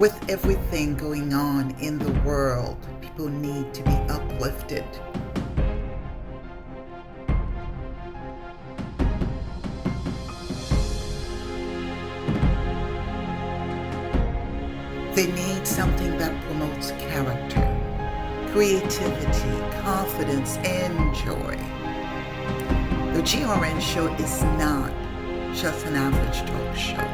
With everything going on in the world, people need to be uplifted. They need something that promotes character, creativity, confidence, and joy. The GRN show is not just an average talk show.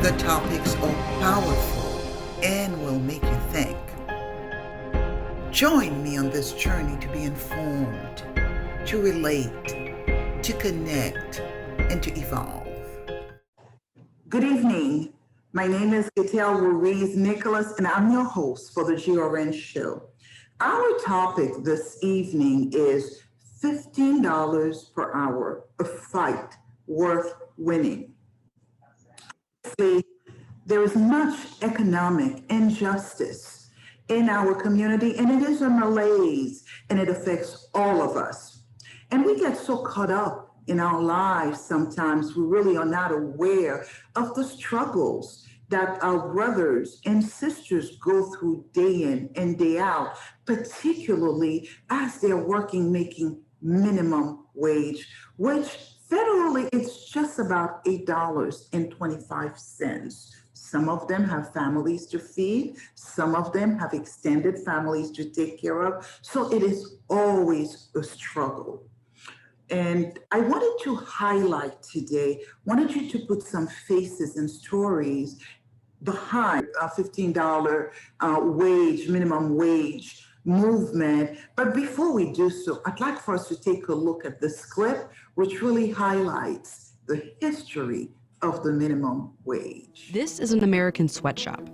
The topics are powerful and will make you think. Join me on this journey to be informed, to relate, to connect, and to evolve. Good evening. My name is Gatel Ruiz Nicholas, and I'm your host for the GRN show. Our topic this evening is $15 per hour, a fight worth winning. There is much economic injustice in our community, and it is a malaise, and it affects all of us. And we get so caught up in our lives sometimes, we really are not aware of the struggles that our brothers and sisters go through day in and day out, particularly as they're working, making minimum wage, which federally, it's just about $8.25. Some of them have families to feed. Some of them have extended families to take care of. So it is always a struggle. And I wanted to highlight today, wanted you to put some faces and stories behind a $15 minimum wage movement. But before we do so, I'd like for us to take a look at this clip, which really highlights the history of the minimum wage. This is an American sweatshop.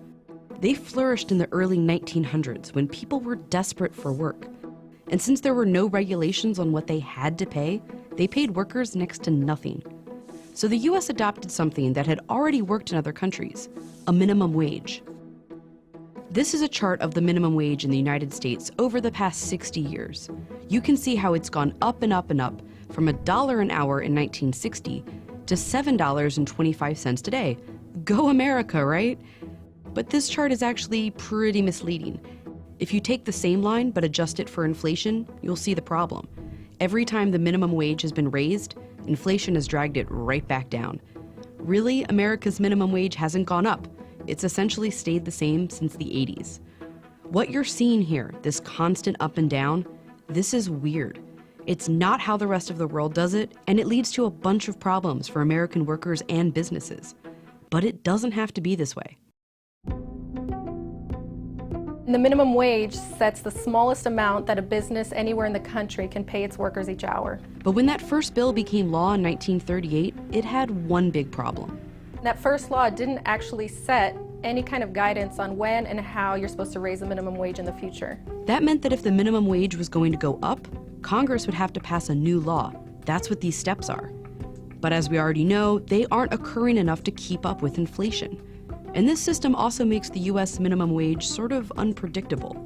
They flourished in the early 1900s when people were desperate for work. And since there were no regulations on what they had to pay, they paid workers next to nothing. So the US adopted something that had already worked in other countries, a minimum wage. This is a chart of the minimum wage in the United States over the past 60 years. You can see how it's gone up and up and up from $1 an hour in 1960 to $7.25 today. Go America, right? But this chart is actually pretty misleading. If you take the same line but adjust it for inflation, you'll see the problem. Every time the minimum wage has been raised, inflation has dragged it right back down. Really, America's minimum wage hasn't gone up. It's essentially stayed the same since the 80s. What you're seeing here, this constant up and down, this is weird. It's not how the rest of the world does it, and it leads to a bunch of problems for American workers and businesses. But it doesn't have to be this way. The minimum wage sets the smallest amount that a business anywhere in the country can pay its workers each hour. But when that first bill became law in 1938, it had one big problem. That first law didn't actually set any kind of guidance on when and how you're supposed to raise the minimum wage in the future. That meant that if the minimum wage was going to go up, Congress would have to pass a new law. That's what these steps are. But as we already know, they aren't occurring enough to keep up with inflation. And this system also makes the US minimum wage sort of unpredictable.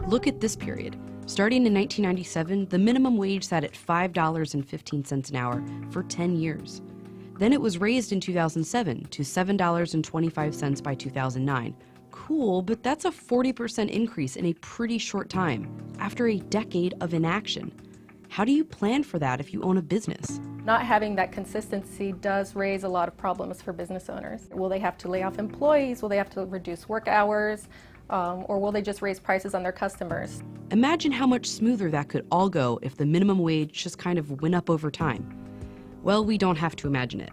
Look at this period. Starting in 1997, the minimum wage sat at $5.15 an hour for 10 years. Then it was raised in 2007 to $7.25 by 2009. Cool, but that's a 40% increase in a pretty short time, after a decade of inaction. How do you plan for that if you own a business? Not having that consistency does raise a lot of problems for business owners. Will they have to lay off employees? Will they have to reduce work hours? Or will they just raise prices on their customers? Imagine how much smoother that could all go if the minimum wage just kind of went up over time. Well, we don't have to imagine it.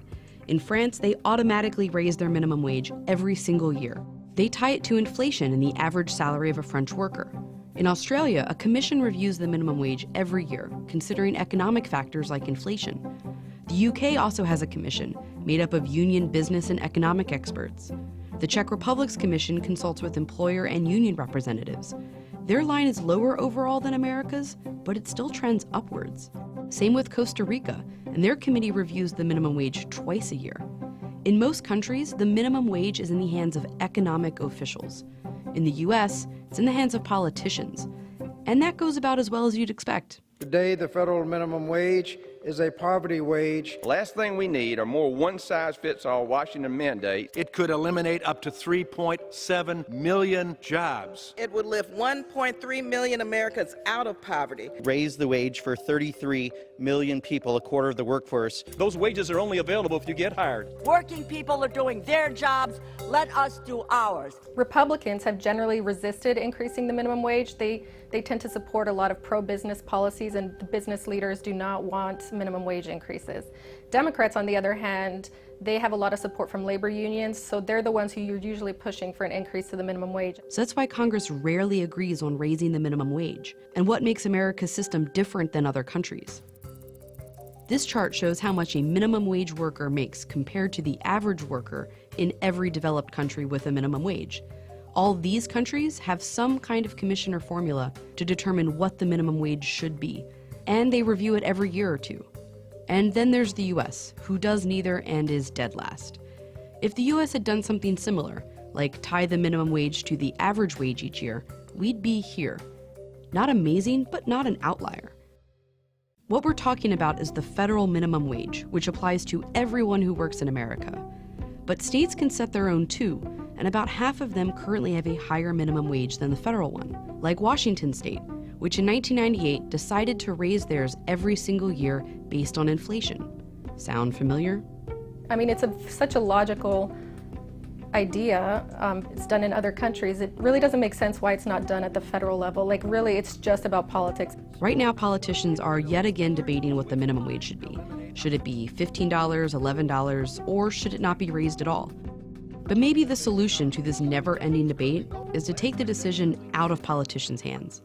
In France, they automatically raise their minimum wage every single year. They tie it to inflation and the average salary of a French worker. In Australia, a commission reviews the minimum wage every year, considering economic factors like inflation. The UK also has a commission, made up of union, business, and economic experts. The Czech Republic's commission consults with employer and union representatives. Their line is lower overall than America's, but it still trends upwards. Same with Costa Rica, and their committee reviews the minimum wage twice a year. In most countries, the minimum wage is in the hands of economic officials. In the US, it's in the hands of politicians. And that goes about as well as you'd expect. Today, the federal minimum wage is a poverty wage. Last thing we need are more one-size-fits-all Washington mandates. It could eliminate up to 3.7 million jobs. It would lift 1.3 million Americans out of poverty. Raise the wage for 33 million people, a quarter of the workforce. Those wages are only available if you get hired. Working people are doing their jobs. Let us do ours. Republicans have generally resisted increasing the minimum wage. They tend to support a lot of pro-business policies, and the business leaders do not want minimum wage increases. Democrats, on the other hand, they have a lot of support from labor unions, so they're the ones who are usually pushing for an increase to the minimum wage. So that's why Congress rarely agrees on raising the minimum wage, and what makes America's system different than other countries. This chart shows how much a minimum wage worker makes compared to the average worker in every developed country with a minimum wage. All these countries have some kind of commission or formula to determine what the minimum wage should be, and they review it every year or two. And then there's the US, who does neither and is dead last. If the US had done something similar, like tie the minimum wage to the average wage each year, we'd be here. Not amazing, but not an outlier. What we're talking about is the federal minimum wage, which applies to everyone who works in America. But states can set their own too, and about half of them currently have a higher minimum wage than the federal one, like Washington State, which in 1998 decided to raise theirs every single year based on inflation. Sound familiar? I mean, it's such a logical idea. It's done in other countries. It really doesn't make sense why it's not done at the federal level. Like, really, it's just about politics. Right now, politicians are yet again debating what the minimum wage should be. Should it be $15, $11, or should it not be raised at all? But maybe the solution to this never-ending debate is to take the decision out of politicians' hands.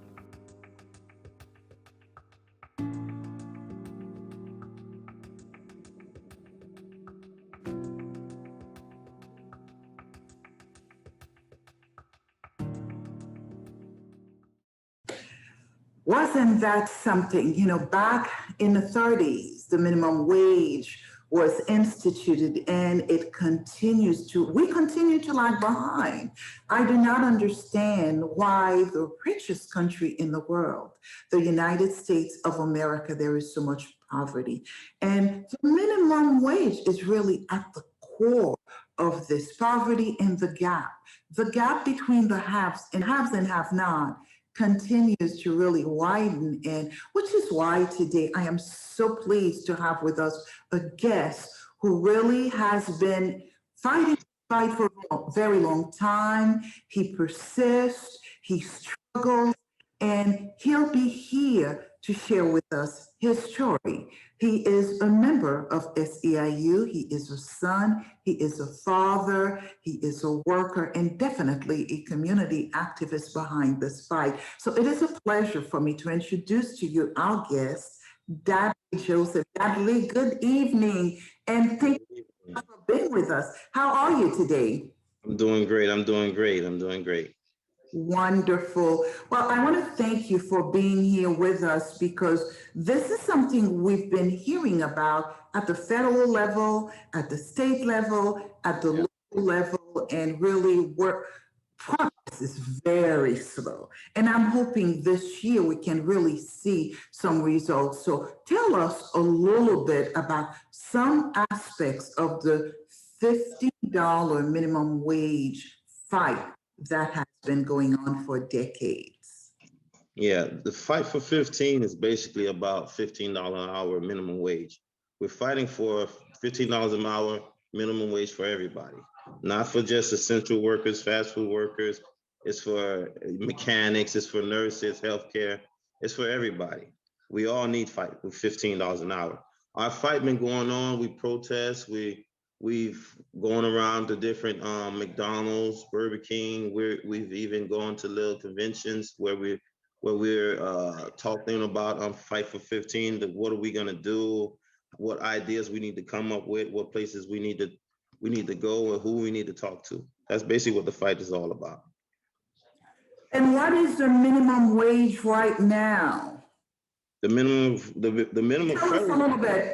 Wasn't that something? You know, back in the 30s, the minimum wage was instituted and we continue to lag behind. I do not understand why the richest country in the world, the United States of America, there is so much poverty. And the minimum wage is really at the core of this poverty and the gap between the haves and have-not continues to really widen, and which is why today I am so pleased to have with us a guest who really has been fighting for a very long time. He persists, he struggles, and he'll be here to share with us his story. He is a member of SEIU. He is a son, he is a father, he is a worker, and definitely a community activist behind this fight. So it is a pleasure for me to introduce to you our guest, Dadley Joseph. Dadley, good evening, and thank you for being with us. How are you today? I'm doing great. I'm doing great. Wonderful. Well, I want to thank you for being here with us, because this is something we've been hearing about at the federal level, at the state level, at the local level, and really progress is very slow. And I'm hoping this year we can really see some results. So tell us a little bit about some aspects of the $15 minimum wage fight that has been going on for decades. Yeah, the fight for 15 is basically about $15 an hour minimum wage. We're fighting for $15 an hour minimum wage for everybody, not for just essential workers, fast food workers. It's for mechanics, it's for nurses, healthcare, it's for everybody. We all need fight with $15 an hour. Our fight been going on, we protest, we've gone around to different McDonald's, Burger King. We've even gone to little conventions where we're talking about fight for 15. What are we gonna do? What ideas we need to come up with? What places we need to go, and who we need to talk to? That's basically what the fight is all about. And what is the minimum wage right now? The minimum.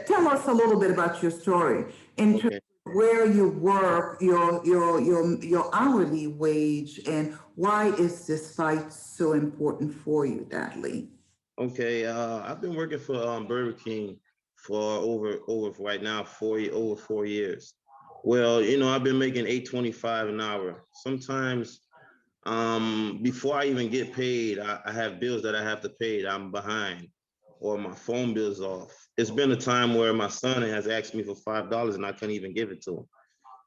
Tell us a little bit about your story in terms of where you work, your hourly wage, and why is this fight so important for you, Dadley? Okay, I've been working for Burger King for over right now over 4 years. Well, I've been making 8.25 an hour. Sometimes before I even get paid, I have bills that I have to pay that I'm behind, or my phone bill's off. It's been a time where my son has asked me for $5 and I couldn't even give it to him.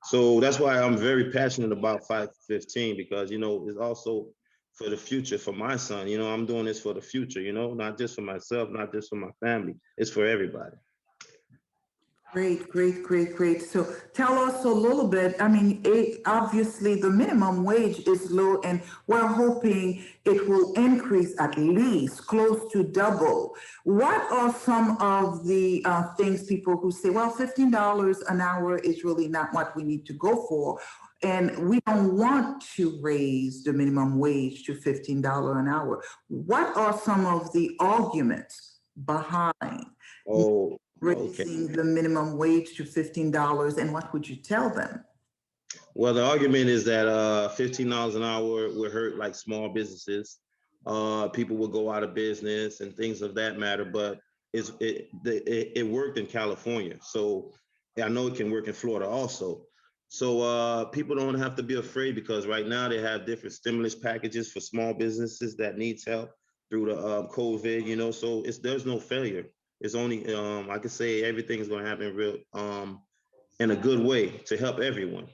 So that's why I'm very passionate about 515, because it's also for the future for my son. I'm doing this for the future, not just for myself, not just for my family. It's for everybody. Great, great, great, great. So tell us a little bit. I mean, obviously the minimum wage is low, and we're hoping it will increase at least close to double. What are some of the things people who say, well, $15 an hour is really not what we need to go for, and we don't want to raise the minimum wage to $15 an hour? What are some of the arguments behind Oh, okay. raising the minimum wage to $15, and what would you tell them? Well, the argument is that $15 an hour will hurt like small businesses. People will go out of business and things of that matter. But it worked in California, so I know it can work in Florida also. So people don't have to be afraid, because right now they have different stimulus packages for small businesses that needs help through the COVID. So there's no failure. It's only I could say everything is going to happen real in a good way to help everyone.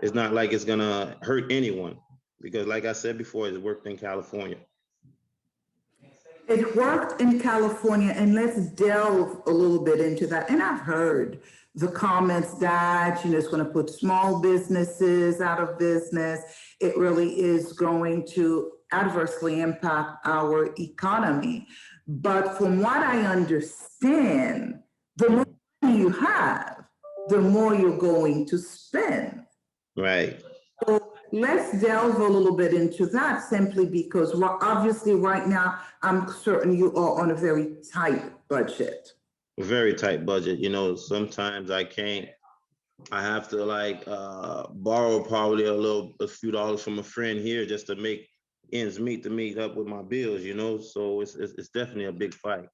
It's not like it's going to hurt anyone, because like I said before, it worked in California. It worked in California, and let's delve a little bit into that. And I've heard the comments that, it's going to put small businesses out of business. It really is going to adversely impact our economy. But from what I understand, the more money you have, the more you're going to spend. Right. So let's delve a little bit into that, simply because obviously right now, I'm certain you are on a very tight budget. Very tight budget. Sometimes I have to borrow probably a few dollars from a friend here just to make ends meet, to meet up with my bills, so it's definitely a big fight.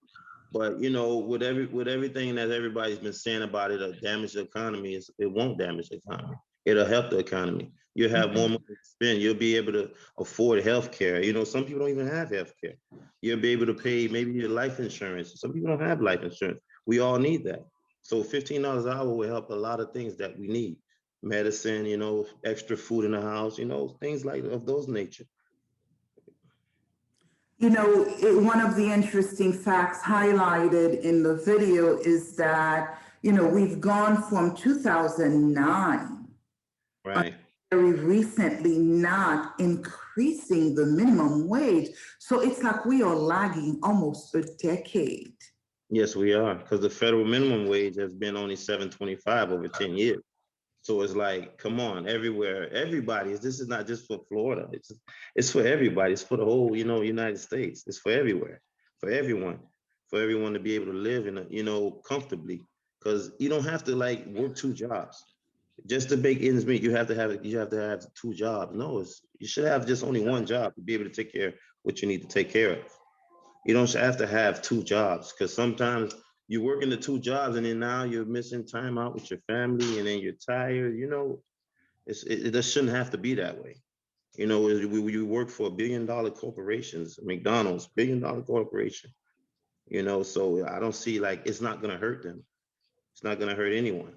But with everything that everybody's been saying about it, damage the economy, it won't damage the economy. It'll help the economy. You'll have more money to spend. You'll be able to afford health care. Some people don't even have health care. You'll be able to pay maybe your life insurance. Some people don't have life insurance. We all need that. So $15 an hour will help a lot of things that we need. Medicine, extra food in the house, things like of those nature. One of the interesting facts highlighted in the video is that, we've gone from 2009, right, very recently, not increasing the minimum wage. So it's like we are lagging almost a decade. Yes, we are, because the federal minimum wage has been only $7.25 over 10 years. So it's like, come on, everywhere, everybody. This is not just for Florida. It's for everybody. It's for the whole, United States. It's for everywhere, for everyone to be able to live comfortably. Because you don't have to work two jobs just to make ends meet. You have to have two jobs. No, you should have just only one job to be able to take care of what you need to take care of. You don't have to have two jobs, because sometimes you work in the two jobs and then now you're missing time out with your family and then you're tired. It just shouldn't have to be that way. You work for $1 billion corporations, McDonald's, $1 billion corporation, so I don't see it's not going to hurt them. It's not going to hurt anyone.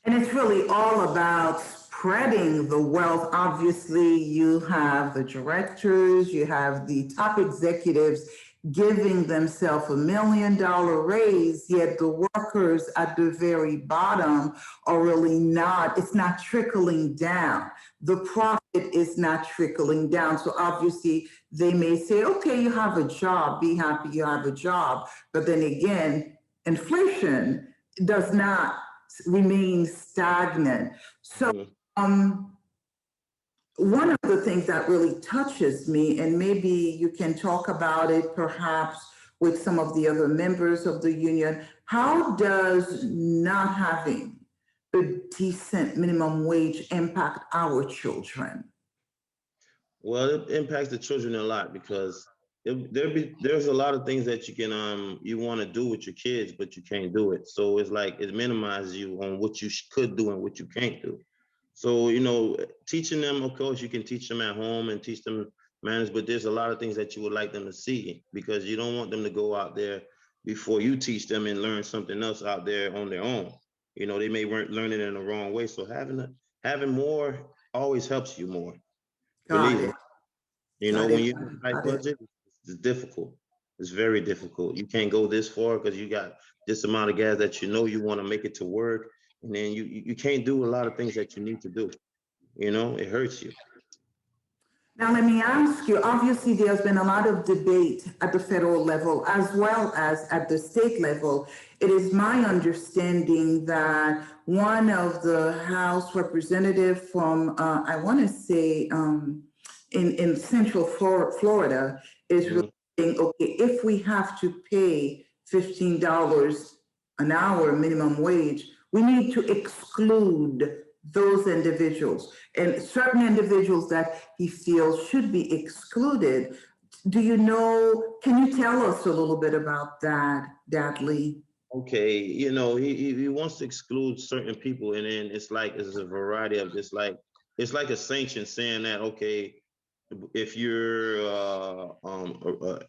And it's really all about spreading the wealth. Obviously, you have the directors, you have the top executives giving themselves $1 million raise, yet the workers at the very bottom are really not, it's not trickling down. The profit is not trickling down. So obviously they may say, okay, you have a job, be happy you have a job. But then again, inflation does not remain stagnant. So one of the things that really touches me, and maybe you can talk about it perhaps with some of the other members of the union, how does not having a decent minimum wage impact our children? Well, it impacts the children a lot, because there's a lot of things that you can you want to do with your kids, but you can't do it. So it's like it minimizes you on what you could do and what you can't do. So teaching them, of course, you can teach them at home and teach them manners, but there's a lot of things that you would like them to see, because you don't want them to go out there before you teach them and learn something else out there on their own. They may learn it in the wrong way. So having more always helps you more. Got it. When you have a tight budget, it's difficult. It's very difficult. You can't go this far because you got this amount of gas that you want to make it to work. And then you can't do a lot of things that you need to do. It hurts you. Now, let me ask you, obviously, there's been a lot of debate at the federal level as well as at the state level. It is my understanding that one of the House representatives from, I want to say, in Central Florida is really saying, okay, if we have to pay $15 an hour minimum wage, we need to exclude those individuals and certain individuals that he feels should be excluded. Can you tell us a little bit about that, Dudley? Okay, he wants to exclude certain people, and then it's a variety of it's like a sanction saying that, okay, if you're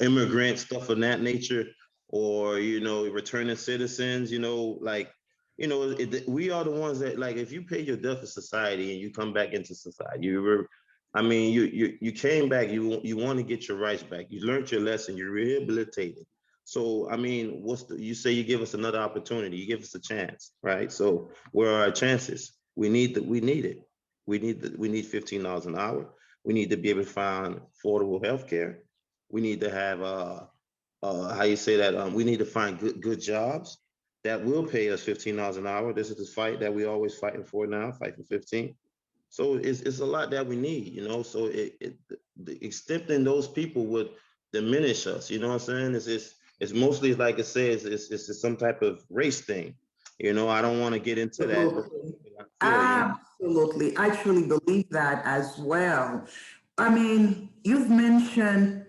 immigrant, stuff of that nature, or returning citizens, we are the ones that, like, if you pay your debt for society and you come back into society, you came back, you want to get your rights back, you learned your lesson, you're rehabilitated. So you say you give us another opportunity, you give us a chance, right? So where are our chances? We need it. We need $15 an hour. We need to be able to find affordable health care. We need to have we need to find good jobs that will pay us $15 an hour. This is the fight that we always fighting for now, fight for 15. So it's a lot that we need, so extending those people would diminish us, you know what I'm saying? It's mostly, like it says, it's some type of race thing. I don't want to get into that. Absolutely. I truly believe that as well. You've mentioned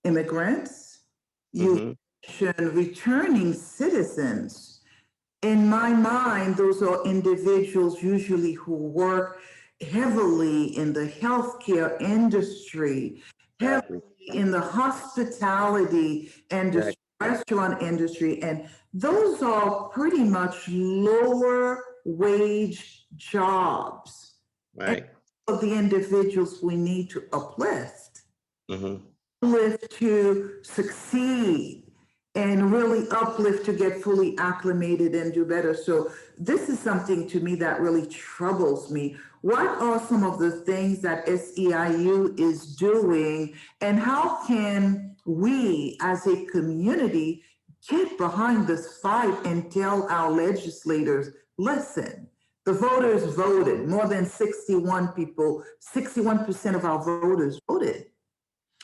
immigrants, you've mentioned returning citizens. In my mind, those are individuals usually who work heavily in the healthcare industry, heavily in the hospitality industry, restaurant industry, and those are pretty much lower wage jobs. Right. Of the individuals we need to uplift, uplift to succeed, and really uplift to get fully acclimated and do better. So this is something to me that really troubles me. What are some of the things that SEIU is doing, and how can we as a community get behind this fight and tell our legislators, listen, the voters voted, more than 61% of our voters voted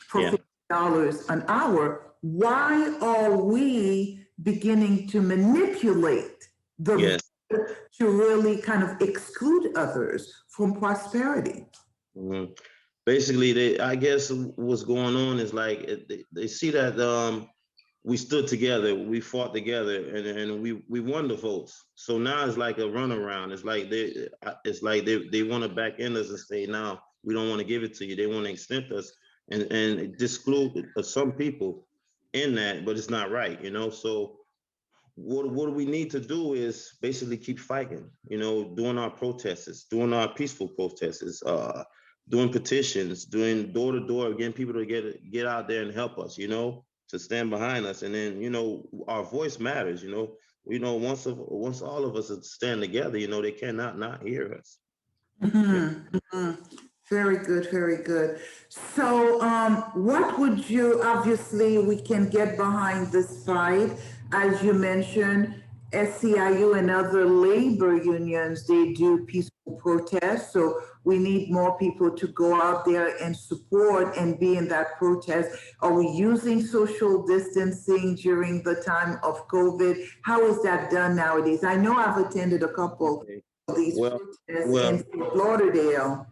for $50 an hour. Why are we beginning to manipulate the to really kind of exclude others from prosperity? Basically, I guess what's going on is like they see that we stood together, we fought together, and we won the votes. So now it's like a runaround. It's like they want to back in us and say, no, we don't want to give it to you. They want to extend us and exclude some people in that, but it's not right, So what we need to do is basically keep fighting, doing our protests, doing our peaceful protests, doing petitions, doing door to door, getting people to get out there and help us, to stand behind us. And then, our voice matters, once all of us stand together, they cannot not hear us. Very good, very good. So what would you, obviously we can get behind this fight, as you mentioned, SEIU and other labor unions, they do peaceful protests. So we need more people to go out there and support and be in that protest. Are we using social distancing during the time of COVID? How is that done nowadays? I know I've attended a couple of these protests in Fort Lauderdale.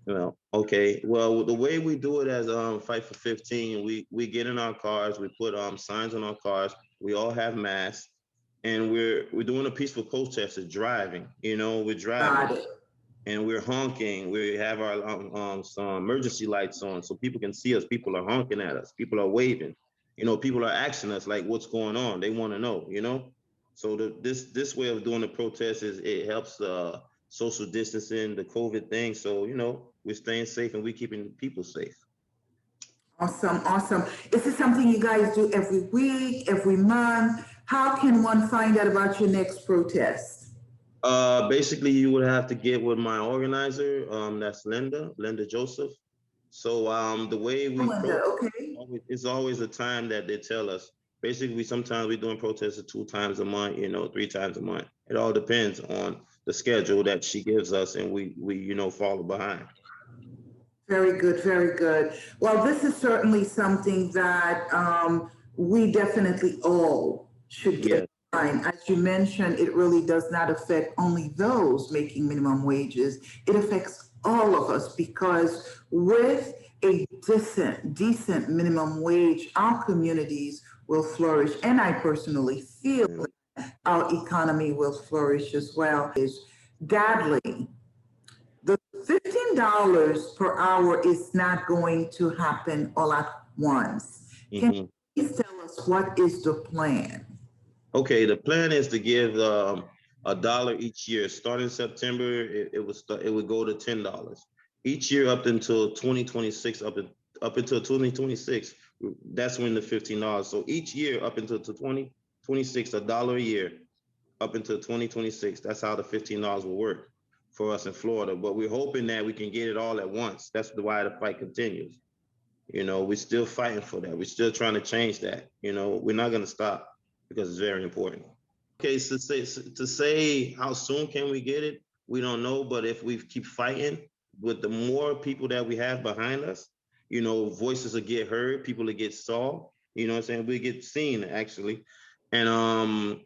Well, okay. Well, the way we do it as Fight for 15, we get in our cars, we put signs on our cars. We all have masks, and we're doing a peaceful protest of driving. You know, we're Got driving it. and we're honking. We have our some emergency lights on so people can see us. People are honking at us. People are waving. You know, people are asking us like, "What's going on?" They want to know. You know, so this way of doing the protest is it helps social distancing, the COVID thing. So you know, we're staying safe and we're keeping people safe. Awesome, awesome. Is this something you guys do every week, every month? How can one find out about your next protest? Basically, you would have to get with my organizer. That's Linda Joseph. So the way we Linda, okay. it's always a time that they tell us. Basically, sometimes we're doing protests 2 times a month, you know, 3 times a month. It all depends on the schedule that she gives us, and we you know follow behind. Very good, very good. Well, this is certainly something that we definitely all should get behind. As you mentioned, it really does not affect only those making minimum wages. It affects all of us because with a decent minimum wage, our communities will flourish. And I personally feel our economy will flourish as well. Dadley, the $15 per hour is not going to happen all at once. Can you please tell us what is the plan? Okay, the plan is to give $1 each year. Starting September, it would go to $10 each year up until 2026. Up until 2026, that's when the $15. So each year up until 2026, $1 a year up until 2026. That's how the $15 will work for us in Florida. But we're hoping that we can get it all at once. That's why the fight continues. You know, we're still fighting for that. We're still trying to change that. You know, we're not going to stop because it's very important. Okay, so to say how soon can we get it, we don't know. But if we keep fighting, with the more people that we have behind us, you know, voices will get heard, people will get saw. You know what I'm saying? We get seen actually, and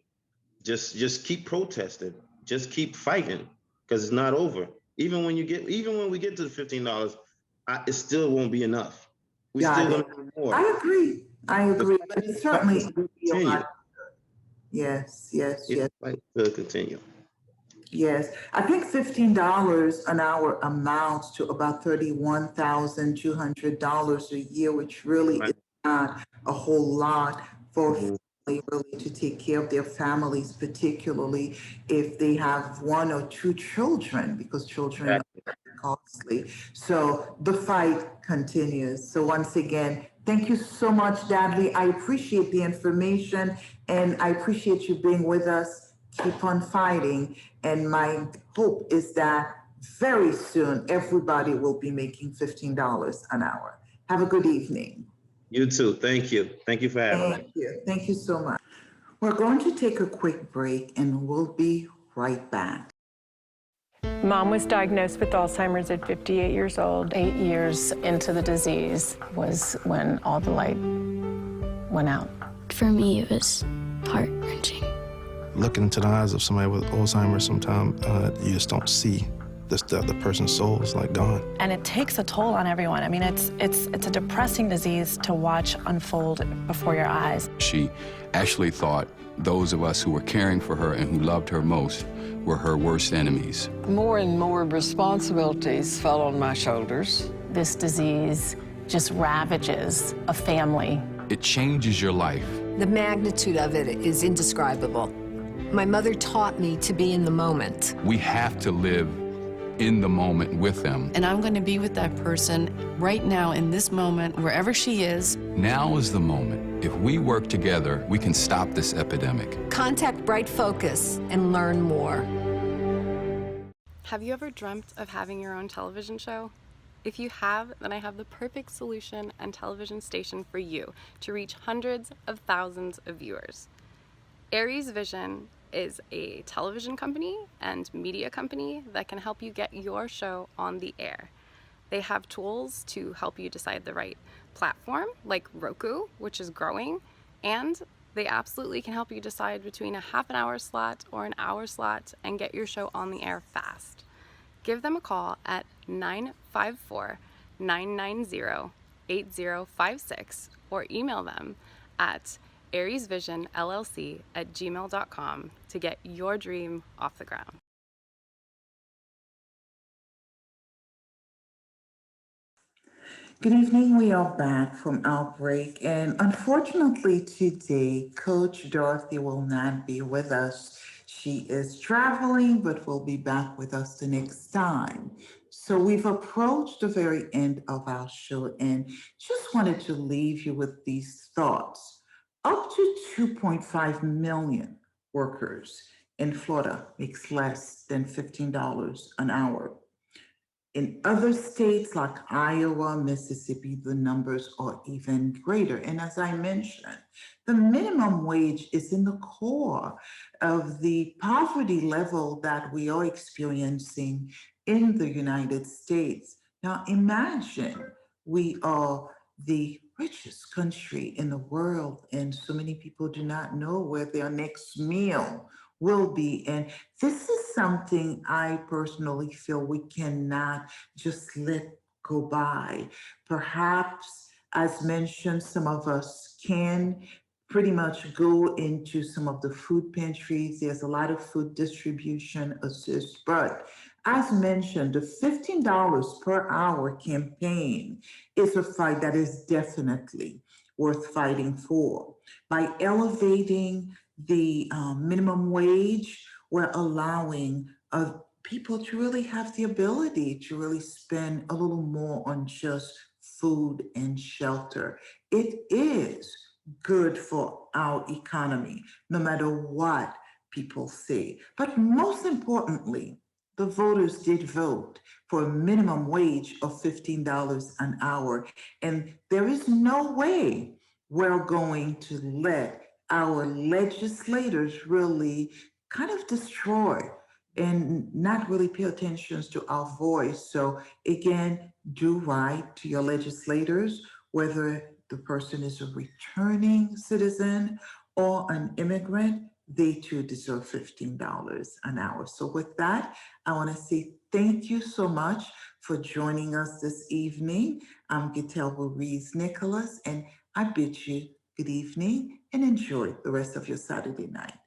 just keep protesting, just keep fighting because it's not over. Even when we get to the $15, it still won't be enough. We still gonna do more. I agree. But it certainly will be a lot. Yes. Fight will continue. Yes, I think $15 an hour amounts to about $31,200 a year, which really is not a whole lot for family really to take care of their families, particularly if they have 1 or 2 children, because children are costly. So the fight continues. So once again, thank you so much, Dadley. I appreciate the information and I appreciate you being with us. Keep on fighting. And my hope is that very soon everybody will be making $15 an hour. Have a good evening. You too. Thank you. Thank you for having me. Thank you. Thank you so much. We're going to take a quick break and we'll be right back. Mom was diagnosed with Alzheimer's at 58 years old. 8 years into the disease was when all the light went out. For me, it was heart-wrenching. Looking into the eyes of somebody with Alzheimer's, sometimes you just don't see the person's soul is like gone. And it takes a toll on everyone. I mean, it's a depressing disease to watch unfold before your eyes. She actually thought those of us who were caring for her and who loved her most were her worst enemies. More and more responsibilities fell on my shoulders. This disease just ravages a family. It changes your life. The magnitude of it is indescribable. My mother taught me to be in the moment. We have to live in the moment with them. And I'm going to be with that person right now in this moment, wherever she is. Now is the moment. If we work together, we can stop this epidemic. Contact Bright Focus and learn more. Have you ever dreamt of having your own television show? If you have, then I have the perfect solution and television station for you to reach hundreds of thousands of viewers. Aries Vision is a television company and media company that can help you get your show on the air. They have tools to help you decide the right platform, like Roku, which is growing, and they absolutely can help you decide between a half an hour slot or an hour slot and get your show on the air fast. give them a call at 954-990-8056 or email them at ariesvisionllc@gmail.com to get your dream off the ground. Good evening. We are back from our break, and unfortunately today, Coach Dorothy will not be with us. She is traveling, but will be back with us the next time. So we've approached the very end of our show and just wanted to leave you with these thoughts. Up to 2.5 million workers in Florida makes less than $15 an hour. In other states like Iowa, Mississippi, the numbers are even greater. And as I mentioned, the minimum wage is in the core of the poverty level that we are experiencing in the United States. Now imagine we are the richest country in the world, and so many people do not know where their next meal will be. And this is something I personally feel we cannot just let go by. Perhaps, as mentioned, some of us can pretty much go into some of the food pantries. There's a lot of food distribution assist, but as mentioned, the $15 per hour campaign is a fight that is definitely worth fighting for. By elevating the minimum wage, we're allowing people to really have the ability to really spend a little more on just food and shelter. It is good for our economy, no matter what people say. But most importantly, the voters did vote for a minimum wage of $15 an hour. And there is no way we're going to let our legislators really kind of destroy and not really pay attention to our voice. So again, do right to your legislators, whether the person is a returning citizen or an immigrant, they too deserve $15 an hour. So with that, I want to say thank you so much for joining us this evening. I'm Gitelva Reeves-Nicholas, and I bid you good evening and enjoy the rest of your Saturday night.